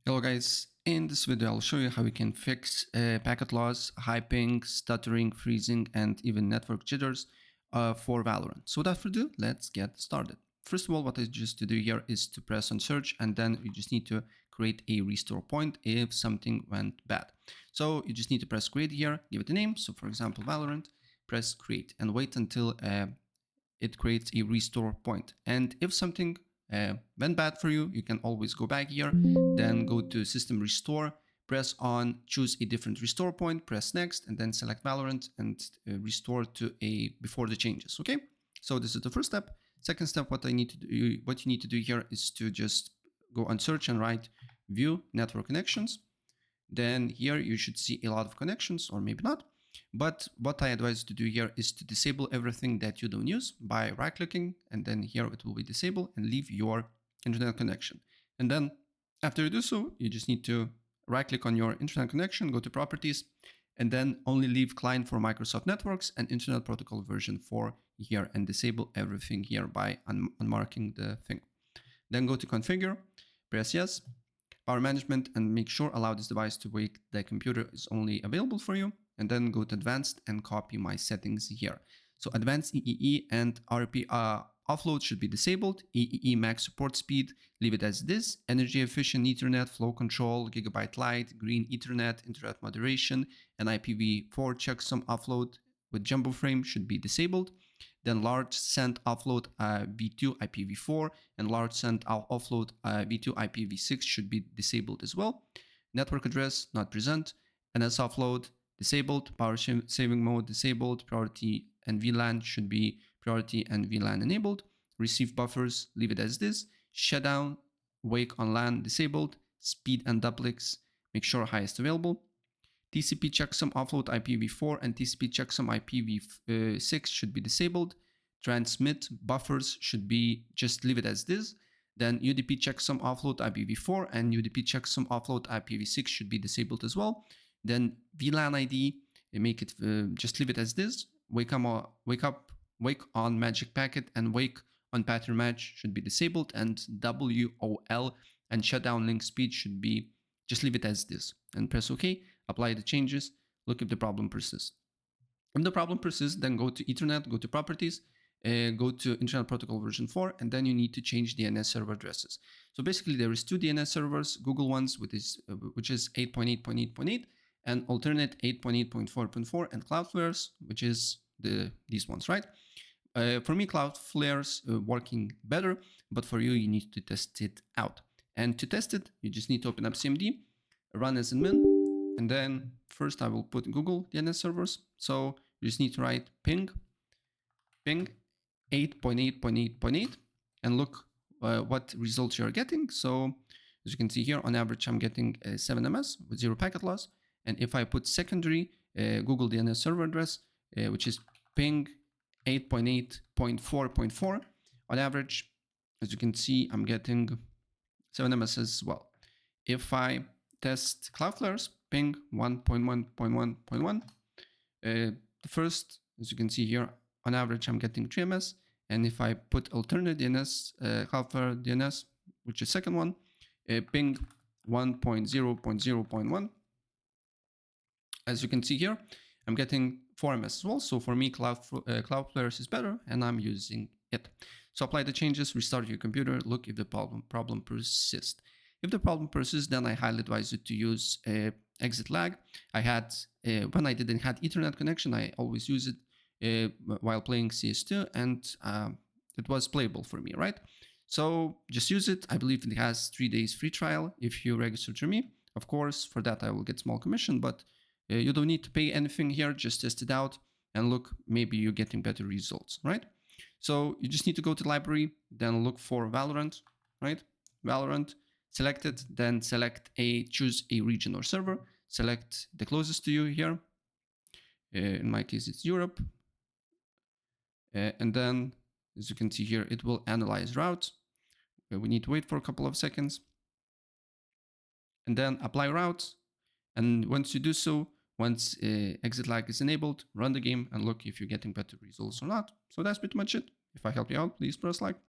Hello guys, in this video I'll show you how you can fix packet loss, high ping, stuttering, freezing, and even network jitters for Valorant. So without further ado, let's get started. First of all, what I just to do here is to press on search, and then you just need to create a restore point if something went bad. So you just need to press create here, give it a name. So for example, Valorant, press create and wait until it creates a restore point. And if something went bad for you, you can always go back here, then go to system restore, press on choose a different restore point, press next, and then select Valorant and restore to a before the changes. Okay, so this is the first step. Second step, what you need to do here is to just go on search and write view network connections. Then here you should see a lot of connections, or maybe not. But what I advise you to do here is to disable everything that you don't use by right-clicking, and then here it will be disabled, and leave your internet connection. And then after you do so, you just need to right-click on your internet connection, go to properties, and then only leave client for Microsoft Networks and Internet Protocol version 4 here, and disable everything here by unmarking the thing. Then go to configure, press yes, power management, and make sure allow this device to wake the computer is only available for you. And then go to advanced and copy my settings here. So advanced EEE and RP offload should be disabled. EEE max support speed, leave it as this. Energy efficient Ethernet, flow control, gigabyte light, green Ethernet, internet moderation, and IPv4 checksum offload with jumbo frame should be disabled. Then large send offload v2 IPv4 and large send offload v2 IPv6 should be disabled as well. Network address not present. NS offload disabled. Power saving mode disabled. Priority and VLAN should be priority and VLAN enabled. Receive buffers, leave it as this. Shutdown, wake on LAN disabled. Speed and duplexes, make sure highest available. TCP checksum offload IPv4 and TCP checksum IPv6 should be disabled. Transmit buffers should be just leave it as this. Then UDP checksum offload IPv4 and UDP checksum offload IPv6 should be disabled as well. Then VLAN ID, make it just leave it as this. Wake on magic packet and wake on pattern match should be disabled, and WOL and shutdown link speed should be just leave it as this, and press OK. Apply the changes. Look if the problem persists. If the problem persists, then go to Ethernet, go to properties, go to Internet Protocol version 4, and then you need to change DNS server addresses. So basically there is two DNS servers, Google ones, which is 8.8.8.8, and alternate 8.8.4.4, and Cloudflare's, which is these ones, right? For me, Cloudflare's working better, but for you, you need to test it out. And to test it, you just need to open up CMD, run as admin, and then first I will put Google DNS servers. So you just need to write ping 8.8.8.8, and look what results you're getting. So as you can see here, on average, I'm getting 7 MS with 0 packet loss. And if I put secondary Google DNS server address, which is ping 8.8.4.4, on average, as you can see, I'm getting 7 MS as well. If I test Cloudflare's ping 1.1.1.1, the first, as you can see here, on average, I'm getting 3 MS. And if I put alternate DNS, Cloudflare DNS, which is second one, ping 1.0.0.1, as you can see here, I'm getting 4 MS as well. So for me, Cloudflare is better, and I'm using it. So apply the changes, restart your computer, look if the problem persists. If the problem persists, then I highly advise you to use exit lag. I had, when I didn't have Ethernet connection, I always use it while playing CS2, and it was playable for me, right? So just use it. I believe it has 3 days free trial if you register to me. Of course, for that I will get small commission, but you don't need to pay anything here. Just test it out and look, maybe you're getting better results, right? So you just need to go to library, then look for Valorant, right? Valorant, select it, then choose a region or server, select the closest to you here. In my case, it's Europe. And then, as you can see here, it will analyze routes. We need to wait for a couple of seconds. And then apply routes. And once you do so, once exit lag is enabled, run the game and look if you're getting better results or not. So that's pretty much it. If I help you out, please press like.